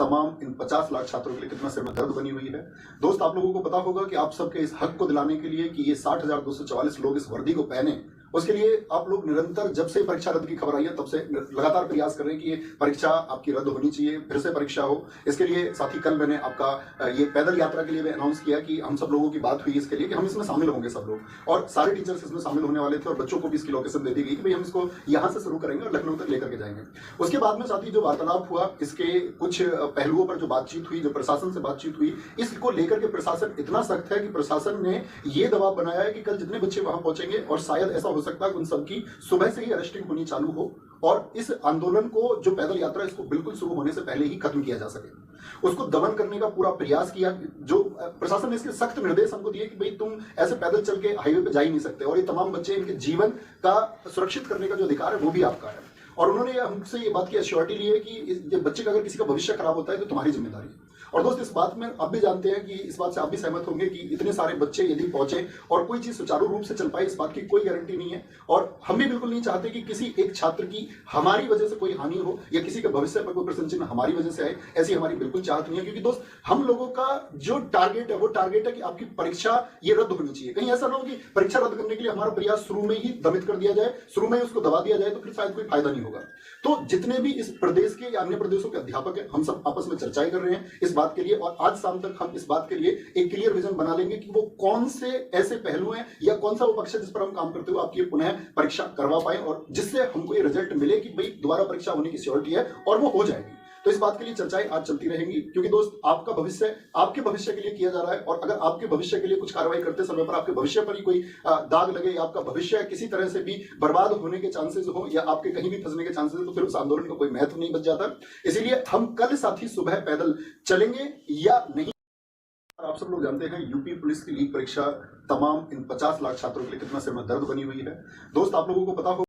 तमाम इन 50 लाख छात्रों के लिए कितना सिर में दर्द बनी हुई है। दोस्त, आप लोगों को पता होगा कि आप सबके इस हक को दिलाने के लिए कि ये 60,244 लोग इस वर्दी को पहने, उसके लिए आप लोग निरंतर जब से परीक्षा रद्द की खबर आई है तब से लगातार प्रयास कर रहे हैं कि ये परीक्षा आपकी रद्द होनी चाहिए, फिर से परीक्षा हो। इसके लिए साथ ही कल मैंने आपका ये पैदल यात्रा के लिए भी अनाउंस किया कि हम सब लोगों की बात हुई इसके लिए कि हम इसमें शामिल होंगे सब लोग, और सारे टीचर्स इसमें शामिल होने वाले थे और बच्चों को भी इसकी लोकेशन दे दी गई कि भाई हम इसको यहाँ से शुरू करेंगे और लखनऊ तक लेकर के जाएंगे। उसके बाद में साथ ही जो वार्तालाप हुआ, इसके कुछ पहलुओं पर जो बातचीत हुई, जो प्रशासन से बातचीत हुई, इसको लेकर के प्रशासन इतना सख्त है कि प्रशासन ने ये दबाव बनाया है कि कल जितने बच्चे वहां पहुंचेंगे, और शायद ऐसा हो सकता है कि उन सबकी सुबह से ही अरेस्टिंग होनी चालू हो और इस आंदोलन को, जो पैदल यात्रा, इसको बिल्कुल शुरू होने से पहले ही खत्म किया जा सके। उसको दमन करने का पूरा प्रयास किया। जो प्रशासन ने इसके सख्त निर्देश हमको दिए कि भाई तुम ऐसे पैदल चल के हाईवे पे जा ही नहीं सकते, और ये तमाम बच्चे, इनके जीवन का सुरक्षित करने का जो अधिकार है वो भी आपका है। और उन्होंने हमसे ये बात की एश्योरिटी ली है कि बच्चे का अगर किसी का भविष्य खराब होता है तो तुम्हारी जिम्मेदारी है। और दोस्त, इस बात में आप भी जानते हैं कि इस बात से आप भी सहमत होंगे कि इतने सारे बच्चे यदि पहुंचे और कोई चीज सुचारू रूप से चल पाए, इस बात की कोई गारंटी नहीं है। और हम भी बिल्कुल नहीं चाहते कि किसी एक छात्र की हमारी वजह से कोई हानि हो या किसी के भविष्य पर कोई प्रश्न चिन्ह हमारी वजह से आए, ऐसी हमारी बिल्कुल चाहत नहीं है। क्योंकि दोस्त, हम लोगों का जो टारगेट है वो टारगेट है कि आपकी परीक्षा ये रद्द होनी चाहिए। कहीं ऐसा ना हो कि परीक्षा रद्द करने के लिए हमारा प्रयास शुरू में ही दमित कर दिया जाए, शुरू में ही उसको दबा दिया जाए, तो फिर शायद कोई फायदा नहीं होगा। तो जितने भी इस प्रदेश के या अन्य प्रदेशों के अध्यापक हैं, हम सब आपस में चर्चाएं कर रहे हैं इस बात के लिए, और आज शाम तक हम इस बात के लिए एक क्लियर विजन बना लेंगे कि वो कौन से ऐसे पहलू हैं या कौन सा वो पक्ष है जिस पर हम काम करते हुए आपकी पुनः परीक्षा करवा पाए, और जिससे हमको ये रिजल्ट मिले कि भाई दोबारा परीक्षा होने की श्योरिटी है और वो हो जाएगी। तो इस बात के लिए चर्चाएं आज चलती रहेंगी, क्योंकि दोस्त, आपका भविष्य आपके भविष्य के लिए किया जा रहा है, और अगर आपके भविष्य के लिए कुछ कार्रवाई करते समय पर आपके भविष्य पर ही कोई दाग लगे या आपका भविष्य किसी तरह से भी बर्बाद होने के चांसेस हो या आपके कहीं भी फंसने के चांसेस हो, तो फिर उस आंदोलन का कोई महत्व नहीं बच जाता। इसीलिए हम कल साथी सुबह पैदल चलेंगे या नहीं। आप सब लोग जानते हैं यूपी पुलिस की लीग परीक्षा तमाम इन 50 लाख छात्रों के लिए कितना सिर में दर्द बनी हुई है। दोस्त, आप लोगों को पता हो